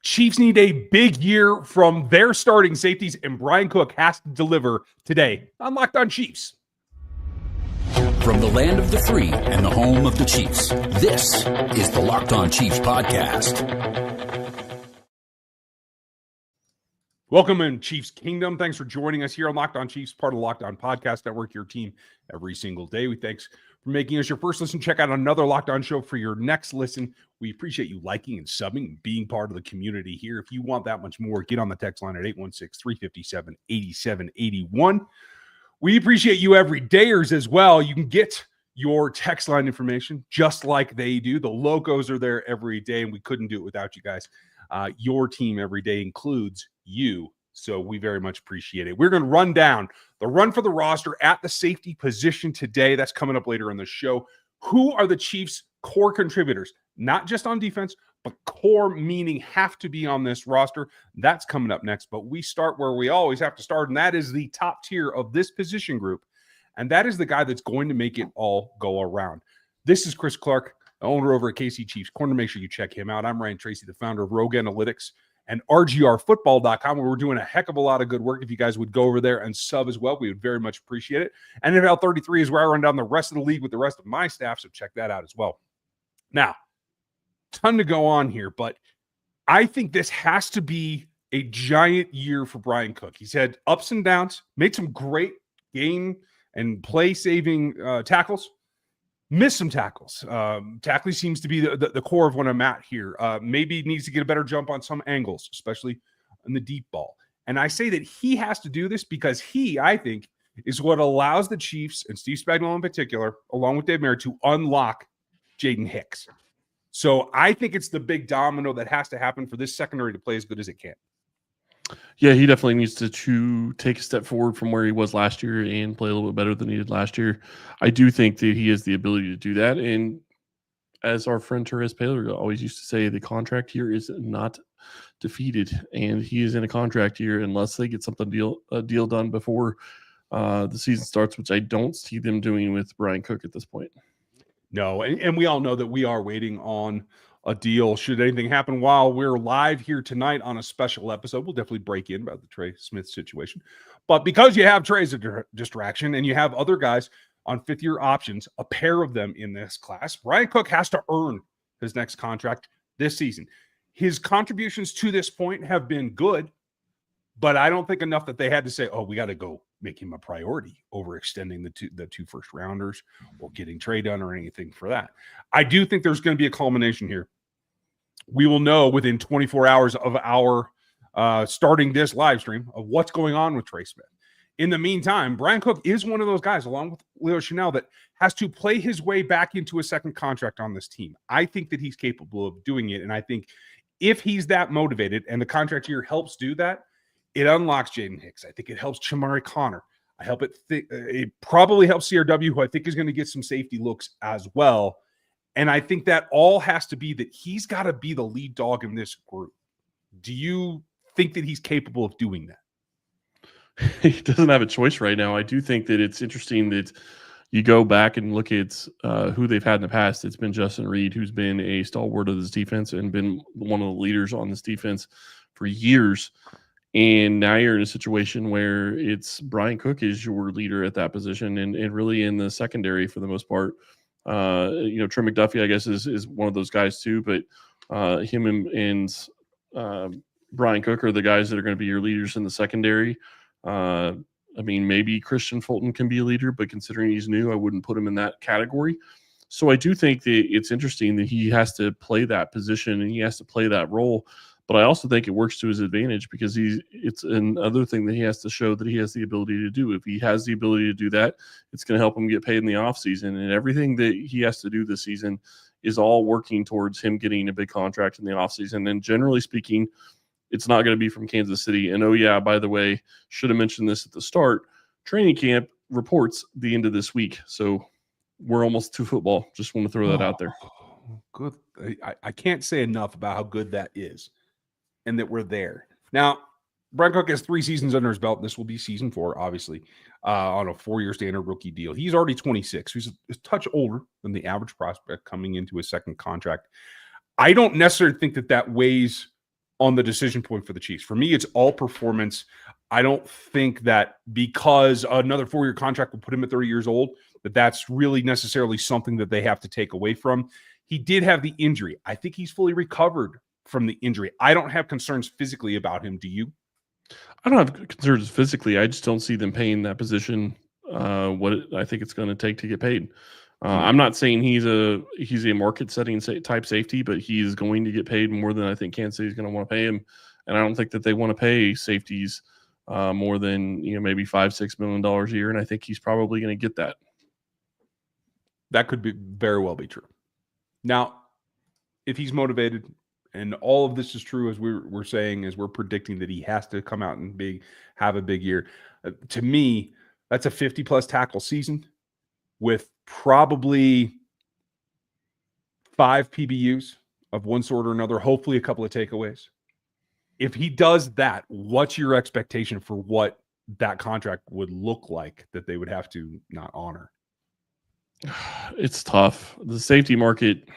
Chiefs need a big year from their starting safeties, and Bryan Cook has to deliver today on Locked On Chiefs. From the land of the free and the home of the Chiefs, this is the Locked On Chiefs podcast. Welcome in Chiefs Kingdom. Thanks for joining us here on Locked On Chiefs, part of the Locked On Podcast Network, your team every single day. We thanks for making us your first listen. Check out another Locked On show for your next listen. We appreciate you liking and subbing and being part of the community here. If you want that much more, get on the text line at 816-357-8781. We appreciate you everydayers as well. You can get your text line information just like they do. The logos are there every day, and we couldn't do it without you guys. Your team every day includes you, so we very much appreciate it. We're going to run down the run for the roster at the safety position today. That's coming up later in the show. Who are the Chiefs' core contributors? Not just on defense, but core meaning have to be on this roster. That's coming up next. But we start where we always have to start, and that is the top tier of this position group. And that is the guy that's going to make it all go around. This is Chris Clark, owner over at KC Chiefs Corner. Make sure you check him out. I'm Ryan Tracy, the founder of Rogue Analytics and RGRfootball.com, where we're doing a heck of a lot of good work. If you guys would go over there and sub as well, we would very much appreciate it. And NFL 33 is where I run down the rest of the league with the rest of my staff, so check that out as well. Now, ton to go on here, but I think this has to be a giant year for Bryan Cook. He's had ups and downs, made some great game and play-saving tackles, missed some tackles. Tackling seems to be the core of what I'm at here. Maybe needs to get a better jump on some angles, especially in the deep ball. And I say that he has to do this because he, I think, is what allows the Chiefs, and Steve Spagnuolo in particular, along with Dave Merritt, to unlock Jaden Hicks. So I think it's the big domino that has to happen for this secondary to play as good as it can. Yeah, he definitely needs to take a step forward from where he was last year and play a little bit better than he did last year. I do think that he has the ability to do that. And as our friend Therese Paler always used to say, the contract year is not defeated. And he is in a contract year unless they get a deal done before the season starts, which I don't see them doing with Bryan Cook at this point. No, and we all know that we are waiting on a deal. Should anything happen while we're live here tonight on a special episode, we'll definitely break in about the Trey Smith situation. But because you have Trey's a distraction and you have other guys on fifth-year options, a pair of them in this class, Bryan Cook has to earn his next contract this season. His contributions to this point have been good, but I don't think enough that they had to say, oh, we got to go make him a priority over extending the two first rounders or getting Trey done or anything for that. I do think there's going to be a culmination here. We will know within 24 hours of our starting this live stream of what's going on with Trey Smith. In the meantime, Bryan Cook is one of those guys, along with Leo Chanel, that has to play his way back into a second contract on this team. I think that he's capable of doing it, and I think if he's that motivated and the contract year helps do that, it unlocks Jaden Hicks. I think it helps Chamari Conner. It probably helps CRW, who I think is going to get some safety looks as well. And I think that all has to be that he's got to be the lead dog in this group. Do you think that he's capable of doing that? He doesn't have a choice right now. I do think that it's interesting that you go back and look at who they've had in the past. It's been Justin Reed, who's been a stalwart of this defense and been one of the leaders on this defense for years. And now you're in a situation where it's Bryan Cook is your leader at that position and really in the secondary for the most part. Trey McDuffie, I guess, is one of those guys too, but him and Bryan Cook are the guys that are going to be your leaders in the secondary. Maybe Christian Fulton can be a leader, but considering he's new, I wouldn't put him in that category. So I do think that it's interesting that he has to play that position and he has to play that role. But I also think it works to his advantage because it's another thing that he has to show that he has the ability to do. If he has the ability to do that, it's going to help him get paid in the offseason. And everything that he has to do this season is all working towards him getting a big contract in the offseason. And generally speaking, it's not going to be from Kansas City. And oh yeah, by the way, should have mentioned this at the start, training camp reports the end of this week. So we're almost to football. Just want to throw that out there. Good. I can't say enough about how good that is. And that we're there. Now, Bryan Cook has 3 seasons under his belt. This will be season 4, obviously, on a 4-year standard rookie deal. He's already 26. He's a touch older than the average prospect coming into his second contract. I don't necessarily think that weighs on the decision point for the Chiefs. For me, it's all performance. I don't think that because another 4-year contract will put him at 30 years old, that's really necessarily something that they have to take away from. He did have the injury. I think he's fully recovered from the injury. I don't have concerns physically about him. Do you? I don't have concerns physically. I just don't see them paying that position I think it's going to take to get paid. I'm not saying he's a market setting type safety, but he's going to get paid more than I think Kansas City is going to want to pay him. And I don't think that they want to pay safeties more than maybe $5-6 million a year. And I think he's probably going to get that. That could be very well be true. Now, if he's motivated, and all of this is true, as we're saying, as we're predicting that he has to come out and have a big year. To me, that's a 50-plus tackle season with probably 5 PBUs of one sort or another, hopefully a couple of takeaways. If he does that, what's your expectation for what that contract would look like that they would have to not honor? It's tough. The safety market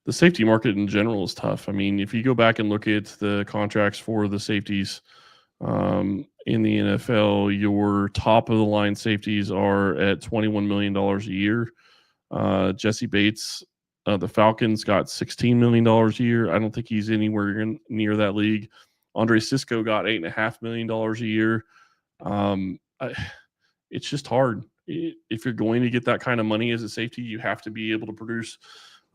in general is tough. I mean, if you go back and look at the contracts for the safeties in the NFL, your top of the line safeties are at $21 million a year. Jesse Bates, the Falcons, got $16 million a year. I don't think he's anywhere near that league. Andre Sisco got $8.5 million a year. It's just hard. If you're going to get that kind of money as a safety, you have to be able to produce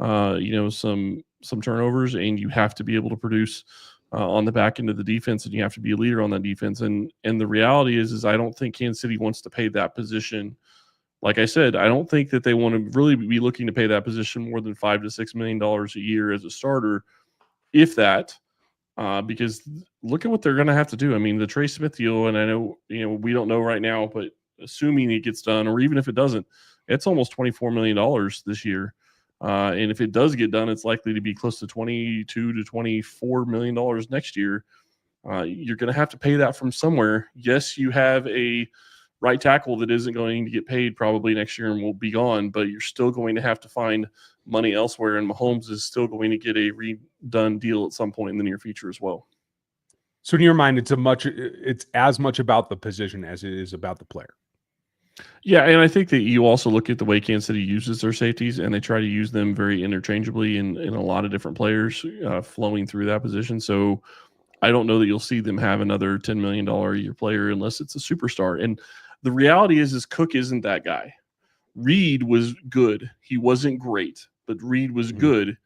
some turnovers, and you have to be able to produce on the back end of the defense, and you have to be a leader on that defense. And the reality is I don't think Kansas City wants to pay that position. Like I said, I don't think that they want to really be looking to pay that position more than $5 to $6 million a year as a starter, if that, because look at what they're going to have to do. I mean, the Trey Smith deal, and I know, we don't know right now, but assuming it gets done, or even if it doesn't, it's almost $24 million this year. And if it does get done, it's likely to be close to $22 to $24 million next year. You're going to have to pay that from somewhere. Yes, you have a right tackle that isn't going to get paid probably next year and will be gone, but you're still going to have to find money elsewhere. And Mahomes is still going to get a redone deal at some point in the near future as well. So in your mind, it's as much about the position as it is about the player. Yeah, and I think that you also look at the way Kansas City uses their safeties, and they try to use them very interchangeably in a lot of different players flowing through that position. So I don't know that you'll see them have another $10 million a year player unless it's a superstar. And the reality is Cook isn't that guy. Reed was good. He wasn't great, but Reed was good.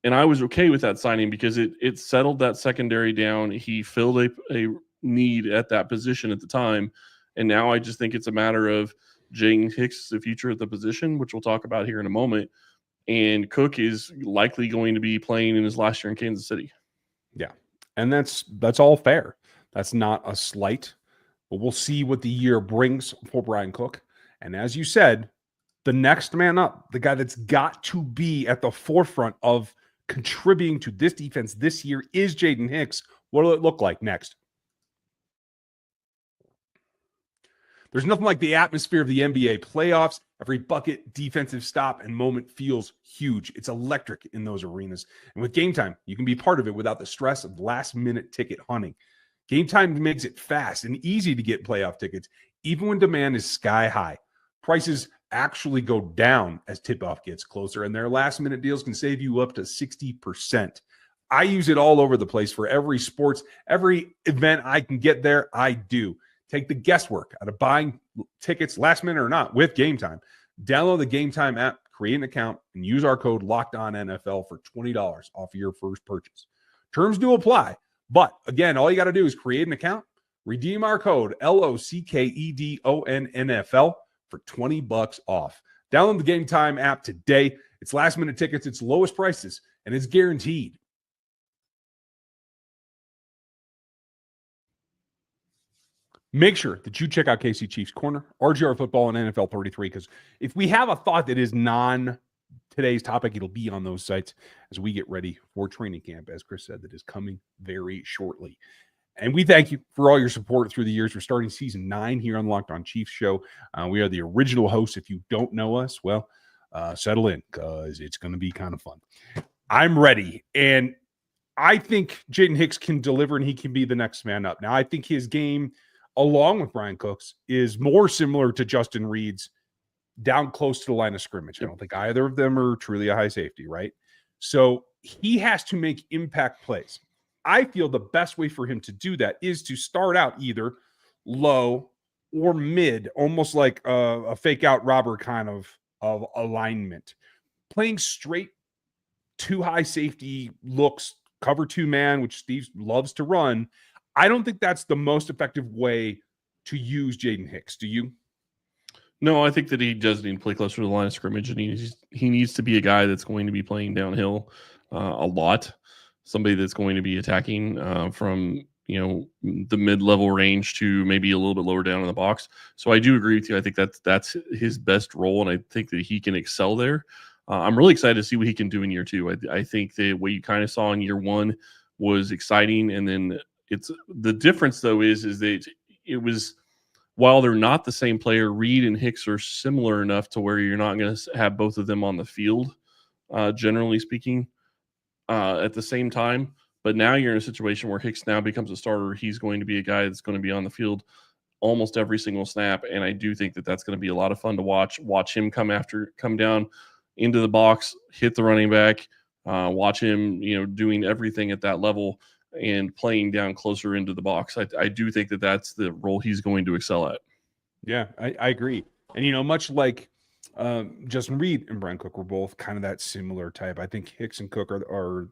And I was okay with that signing because it settled that secondary down. He filled a need at that position at the time. And now I just think it's a matter of Jaden Hicks, the future at the position, which we'll talk about here in a moment. And Cook is likely going to be playing in his last year in Kansas City. Yeah. And that's all fair. That's not a slight, but we'll see what the year brings for Bryan Cook. And as you said, the next man up, the guy that's got to be at the forefront of contributing to this defense this year is Jaden Hicks. What will it look like next? There's nothing like the atmosphere of the NBA playoffs. Every bucket, defensive stop, and moment feels huge. It's electric in those arenas. And with Gametime, you can be part of it without the stress of last-minute ticket hunting. Gametime makes it fast and easy to get playoff tickets, even when demand is sky high. Prices actually go down as tip-off gets closer, and their last-minute deals can save you up to 60%. I use it all over the place for every sports, every event I can get there, I do. Take the guesswork out of buying tickets last minute or not with Gametime. Download the Gametime app, create an account, and use our code LOCKEDONNFL for $20 off your first purchase. Terms do apply, but again, all you got to do is create an account, redeem our code LOCKEDONNFL for $20 off. Download the Gametime app today. It's last minute tickets, it's lowest prices, and it's guaranteed. Make sure that you check out KC Chiefs Corner, RGR Football, and NFL 33, because if we have a thought that is today's topic, it'll be on those sites as we get ready for training camp, as Chris said, that is coming very shortly. And we thank you for all your support through the years. We're starting season 9 here on Locked On Chiefs show. We are the original hosts. If you don't know us, well, settle in because it's going to be kind of fun. I'm ready. And I think Jaden Hicks can deliver and he can be the next man up. Now, I think his game, along with Bryan Cook's, is more similar to Justin Reed's down close to the line of scrimmage. I don't think either of them are truly a high safety, right? So he has to make impact plays. I feel the best way for him to do that is to start out either low or mid, almost like a fake out robber kind of alignment. Playing straight too high safety looks, cover two man, which Steve loves to run. I don't think that's the most effective way to use Jaden Hicks. Do you? No, I think that he does need to play closer to the line of scrimmage, and he needs to be a guy that's going to be playing downhill a lot. Somebody that's going to be attacking from the mid-level range to maybe a little bit lower down in the box. So I do agree with you. I think that's his best role, and I think that he can excel there. I'm really excited to see what he can do in year two. I think that what you kind of saw in year one was exciting, and then it's the difference though is that it was, while they're not the same player, Reed and Hicks are similar enough to where you're not going to have both of them on the field, generally speaking, at the same time. But now you're in a situation where Hicks now becomes a starter. He's going to be a guy that's going to be on the field almost every single snap, and I do think that that's going to be a lot of fun to watch. Watch him come down into the box, hit the running back, watch him, doing everything at that level and playing down closer into the box. I do think that that's the role he's going to excel at. Yeah, I agree. And, much like Justin Reed and Bryan Cook were both kind of that similar type. I think Hicks and Cook are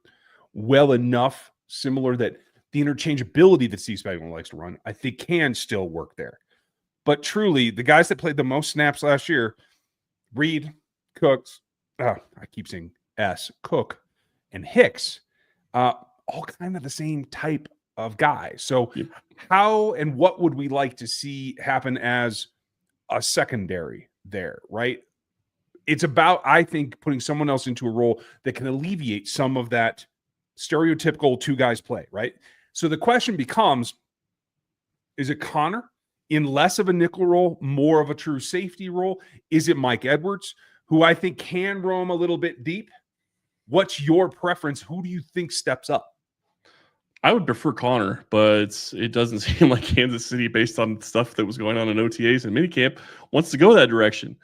well enough similar that the interchangeability that Steve Spagnuolo likes to run, I think can still work there. But truly, the guys that played the most snaps last year, Reed, Cooks, I keep saying Cook, and Hicks, all kind of the same type of guy. So how and what would we like to see happen as a secondary there, right? It's about, I think, putting someone else into a role that can alleviate some of that stereotypical two guys play, right? So the question becomes, is it Conner in less of a nickel role, more of a true safety role? Is it Mike Edwards, who I think can roam a little bit deep? What's your preference? Who do you think steps up? I would prefer Conner, but it doesn't seem like Kansas City, based on stuff that was going on in OTAs and minicamp, wants to go that direction.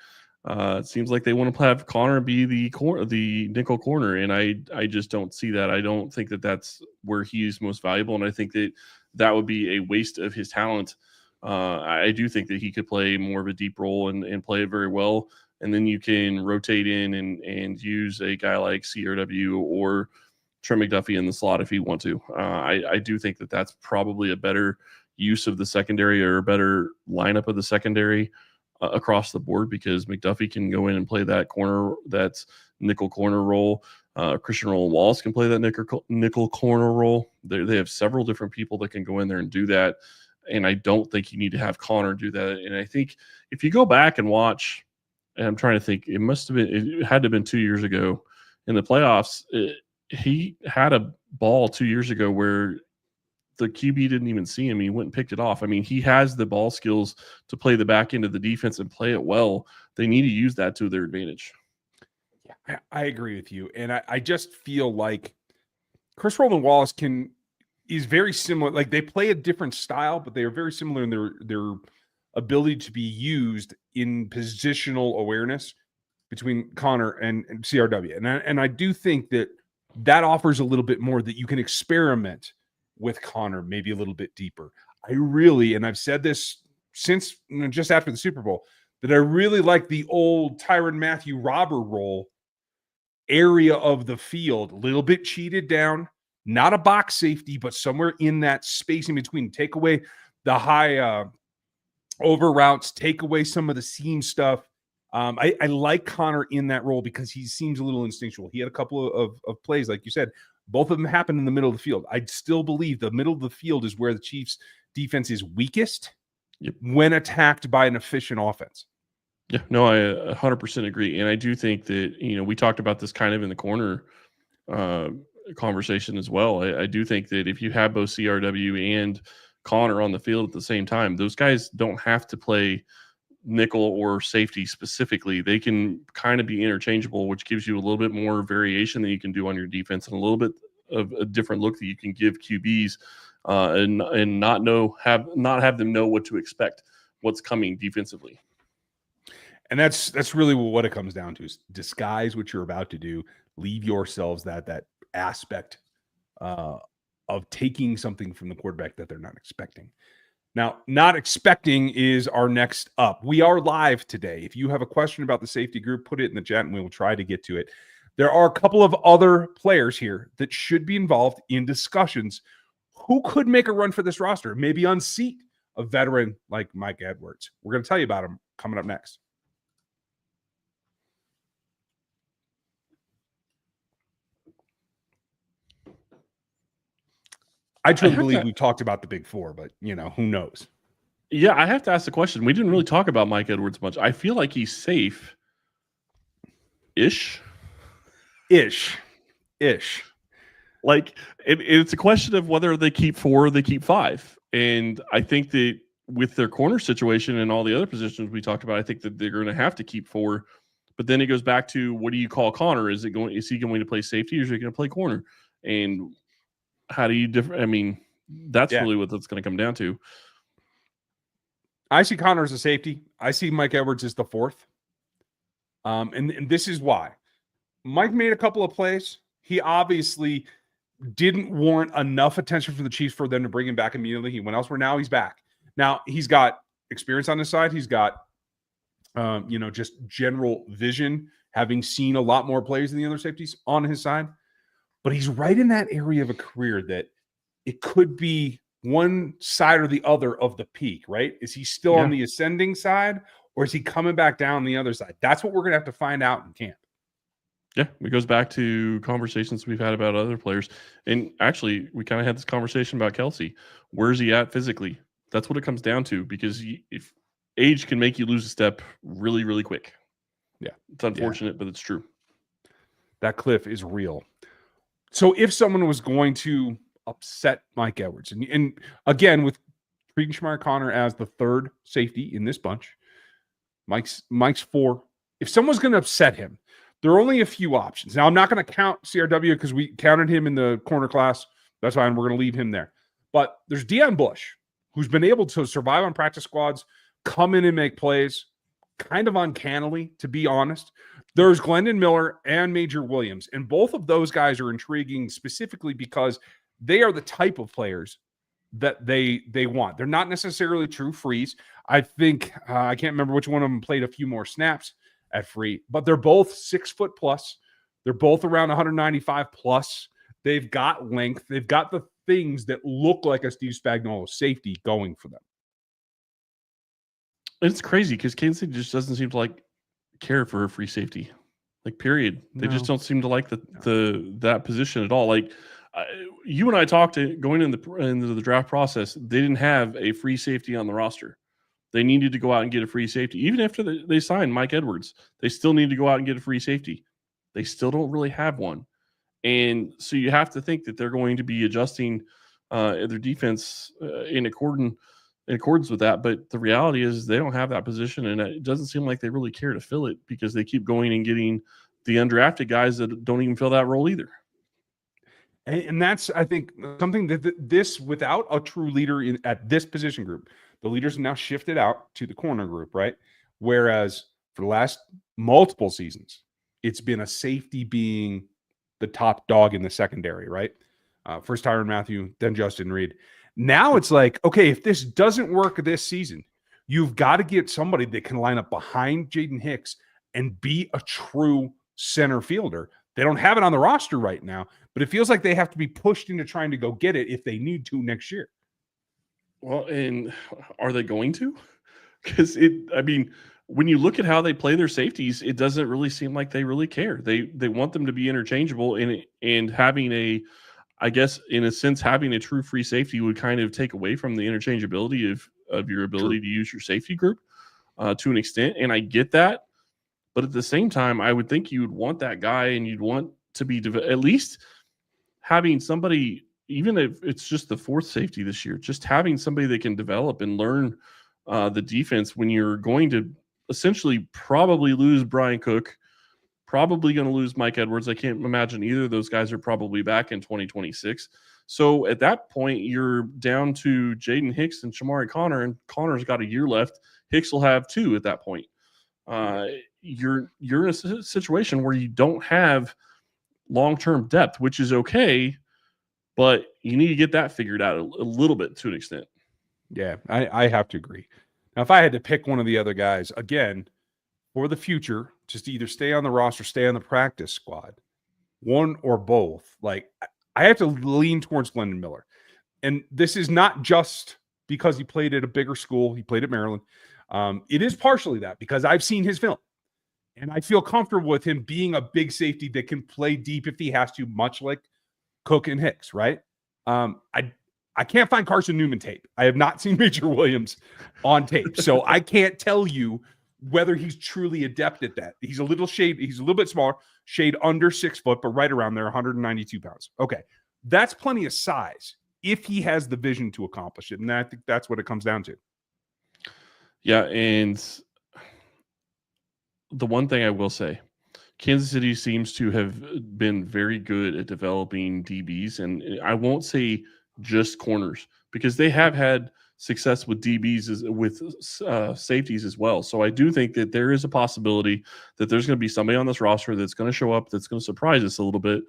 It seems like they want to have Conner be the nickel corner, and I just don't see that. I don't think that that's where he's most valuable, and I think that would be a waste of his talent. I do think that he could play more of a deep role and play it very well, and then you can rotate in and use a guy like CRW or Trent McDuffie in the slot if you want to. I do think that that's probably a better use of the secondary, or a better lineup of the secondary across the board, because McDuffie can go in and play that corner, that's nickel corner role. Christian Roland-Wallace can play that nickel corner role. They have several different people that can go in there and do that, and I don't think you need to have Conner do that. And I think if you go back and watch, and I'm trying to think, it had to have been 2 years ago in the playoffs. He had a ball 2 years ago where the QB didn't even see him. He went and picked it off. I mean, he has the ball skills to play the back end of the defense and play it well. They need to use that to their advantage. Yeah, I agree with you. And I just feel like Chris Roland-Wallace is very similar. Like, they play a different style, but they are very similar in their ability to be used in positional awareness between Conner and CRW. And I do think that offers a little bit more, that you can experiment with Conner maybe a little bit deeper. And I've said this since just after the Super Bowl, that I really like the old Tyrann Mathieu robber role area of the field, a little bit cheated down, not a box safety, but somewhere in that space in between. Take away the high over routes, take away some of the seam stuff. I like Conner in that role because he seems a little instinctual. He had a couple of plays, like you said, both of them happened in the middle of the field. I still believe the middle of the field is where the Chiefs' defense is weakest when attacked by an efficient offense. Yeah, no, I 100% agree. And I do think that, we talked about this kind of in the corner conversation as well. I do think that if you have both CRW and Conner on the field at the same time, those guys don't have to play nickel or safety specifically. They can kind of be interchangeable, which gives you a little bit more variation that you can do on your defense, and a little bit a different look that you can give QBs and not have them know what to expect, what's coming defensively. And that's really what it comes down to, is disguise what you're about to do. Leave yourselves that aspect of taking something from the quarterback that they're not expecting. Now, not expecting is our next up. We are live today. If you have a question about the safety group, put it in the chat and we will try to get to it. There are a couple of other players here that should be involved in discussions who could make a run for this roster, maybe unseat a veteran like Mike Edwards. We're going to tell you about him coming up next. I truly believe we've talked about the big four, but, who knows? Yeah, I have to ask the question. We didn't really talk about Mike Edwards much. I feel like he's safe-ish. Like, it's a question of whether they keep 4 or they keep 5. And I think that with their corner situation and all the other positions we talked about, I think that they're going to have to keep 4. But then it goes back to, what do you call Connor? Is he going to play safety, or is he going to play corner? And how do you differ? I mean, that's really what that's going to come down to. I see Connor as a safety. I see Mike Edwards as the 4th. And this is why. Mike made a couple of plays. He obviously didn't warrant enough attention from the Chiefs for them to bring him back immediately. He went elsewhere. Now he's back. Now he's got experience on his side. He's got, just general vision, having seen a lot more plays than the other safeties on his side. But he's right in that area of a career that it could be one side or the other of the peak, right? Is he still on the ascending side, or is he coming back down the other side? That's what we're going to have to find out in camp. Yeah, it goes back to conversations we've had about other players. And actually, we kind of had this conversation about Kelsey. Where's he at physically? That's what it comes down to, because if age can make you lose a step really, really quick. Yeah. It's unfortunate, but it's true. That cliff is real. So if someone was going to upset Mike Edwards, and again, with treating Chamari Conner as the 3rd safety in this bunch, Mike's 4. If someone's going to upset him, there are only a few options. Now, I'm not going to count CRW because we counted him in the corner class. That's fine. We're going to leave him there. But there's Deon Bush, who's been able to survive on practice squads, come in and make plays, kind of uncannily, to be honest. There's Glendon Miller and Major Williams, and both of those guys are intriguing specifically because they are the type of players that they want. They're not necessarily true frees. I think I can't remember which one of them played a few more snaps at free, but they're both 6 foot plus. They're both around 195 plus. They've got length. They've got the things that look like a Steve Spagnuolo safety going for them. It's crazy because Kansas City just doesn't seem to care for a free safety, period. They just don't seem to like that position at all. Like, you and I talked going into the draft process, they didn't have a free safety on the roster. They needed to go out and get a free safety. Even after they signed Mike Edwards, they still need to go out and get a free safety. They still don't really have one. And so you have to think that they're going to be adjusting their defense in accordance with that. But the reality is they don't have that position, and it doesn't seem like they really care to fill it because they keep going and getting the undrafted guys that don't even fill that role either. And that's, I think, something that this, without a true leader at this position group, the leaders have now shifted out to the corner group, right? Whereas for the last multiple seasons, it's been a safety being the top dog in the secondary, right? First Tyrann Mathieu, then Justin Reed. Now it's like, okay, if this doesn't work this season, you've got to get somebody that can line up behind Jaden Hicks and be a true center fielder. They don't have it on the roster right now, but it feels like they have to be pushed into trying to go get it if they need to next year. Well, and are they going to? Because when you look at how they play their safeties, it doesn't really seem like they really care. They want them to be interchangeable, and having I guess in a sense, having a true free safety would kind of take away from the interchangeability of your ability to use your safety group to an extent. And I get that. But at the same time, I would think you would want that guy, and you'd want to be at least having somebody, even if it's just the 4th safety this year, just having somebody that can develop and learn the defense when you're going to essentially probably lose Bryan Cook, Probably going to lose Mike Edwards. I can't imagine either of those guys are probably back in 2026. So at that point, you're down to Jaden Hicks and Chamari Conner, and Conner's got a year left. Hicks will have 2 at that point. You're in a situation where you don't have long-term depth, which is okay, but you need to get that figured out a little bit to an extent. Yeah, I have to agree. Now, if I had to pick one of the other guys, again, for the future, just to either stay on the roster, stay on the practice squad, one or both, like I have to lean towards Glendon Miller. And this is not just because he played at a bigger school. He played at Maryland. It is partially that because I've seen his film. And I feel comfortable with him being a big safety that can play deep if he has to, much like Cook and Hicks, right? I can't find Carson Newman tape. I have not seen Major Williams on tape. So I can't tell you whether he's truly adept at that. He's a little bit smaller, shade under 6 foot, but right around there, 192 pounds. Okay. That's plenty of size if he has the vision to accomplish it. And I think that's what it comes down to. Yeah, and the one thing I will say, Kansas City seems to have been very good at developing DBs, and I won't say just corners because they have had success with DBs with safeties as well. So I do think that there is a possibility that there's going to be somebody on this roster that's going to show up that's going to surprise us a little bit,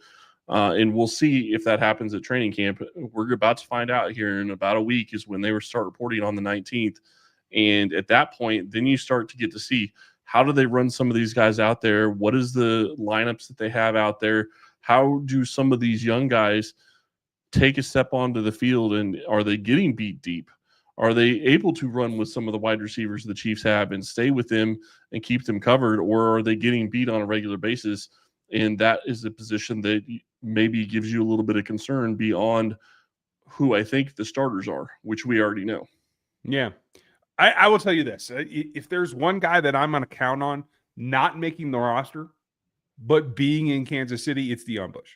and we'll see if that happens at training camp. We're about to find out here in about a week is when they will start reporting on the 19th, and at that point, then you start to get to see how do they run some of these guys out there? What is the lineups that they have out there? How do some of these young guys take a step onto the field, and are they getting beat deep? Are they able to run with some of the wide receivers the Chiefs have and stay with them and keep them covered, or are they getting beat on a regular basis? And that is a position that maybe gives you a little bit of concern beyond who I think the starters are, which we already know. Yeah. I will tell you this. If there's one guy that I'm going to count on not making the roster, but being in Kansas City, it's Deon Bush.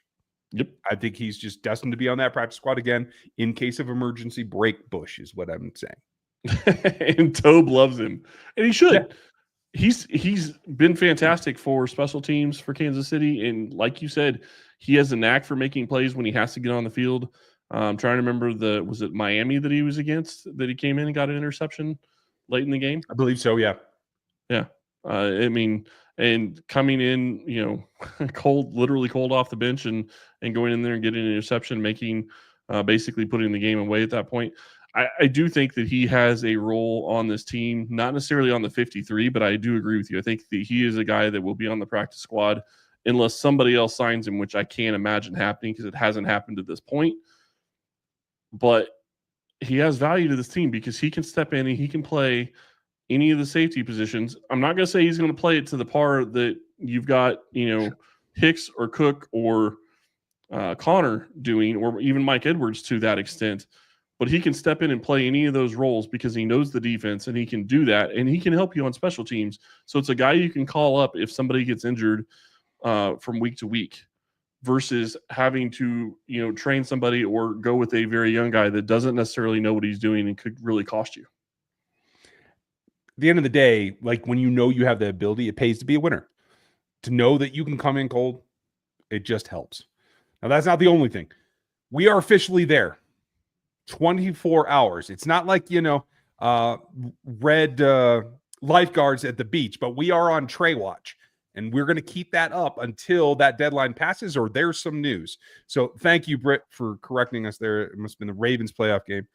Yep. I think he's just destined to be on that practice squad again. In case of emergency, break Bush is what I'm saying. And Tobe loves him. And he should. Yeah. He's been fantastic for special teams for Kansas City. And like you said, he has a knack for making plays when he has to get on the field. I'm trying to remember was it Miami that he was against that he came in and got an interception late in the game? I believe so, yeah. Yeah. I mean, and coming in, literally cold off the bench and going in there and getting an interception, making basically putting the game away at that point. I do think that he has a role on this team, not necessarily on the 53, but I do agree with you. I think that he is a guy that will be on the practice squad unless somebody else signs him, which I can't imagine happening because it hasn't happened at this point. But he has value to this team because he can step in and he can play any of the safety positions. I'm not going to say he's going to play it to the par that you've got, Hicks or Cook or Connor doing, or even Mike Edwards to that extent. But he can step in and play any of those roles because he knows the defense and he can do that. And he can help you on special teams. So it's a guy you can call up if somebody gets injured from week to week versus having to, train somebody or go with a very young guy that doesn't necessarily know what he's doing and could really cost you. At the end of the day, like when you have the ability, it pays to be a winner. To know that you can come in cold, it just helps. Now, that's not the only thing. We are officially there. 24 hours. It's not like, red lifeguards at the beach, but we are on Trey watch. And we're going to keep that up until that deadline passes or there's some news. So thank you, Britt, for correcting us there. It must have been the Ravens playoff game.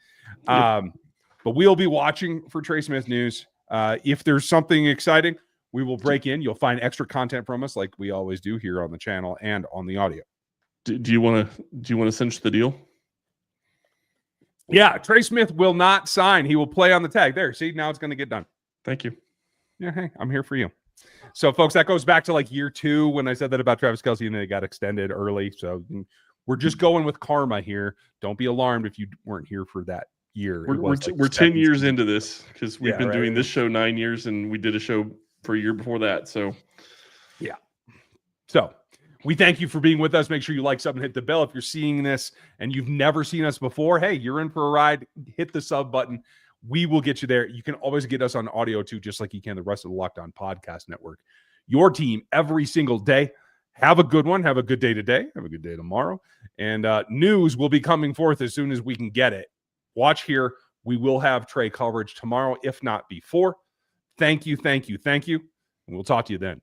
But we'll be watching for Trey Smith news. If there's something exciting, we will break in. You'll find extra content from us like we always do here on the channel and on the audio. Do you want to cinch the deal? Yeah, Trey Smith will not sign. He will play on the tag. There, see, now it's going to get done. Thank you. Yeah, hey, I'm here for you. So, folks, that goes back to like year 2 when I said that about Travis Kelce and they got extended early. So we're just going with karma here. Don't be alarmed if you weren't here for that year. We're 10 years into this because we've been doing this show 9 years and we did a show for a year before that. So, yeah. So we thank you for being with us. Make sure you like, sub, and hit the bell. If you're seeing this and you've never seen us before, hey, you're in for a ride. Hit the sub button. We will get you there. You can always get us on audio too, just like you can the rest of the Locked On Podcast Network. your team every single day. Have a good one. Have a good day today. Have a good day tomorrow. And news will be coming forth as soon as we can get it. Watch here. We will have Trey coverage tomorrow, if not before. Thank you. And we'll talk to you then.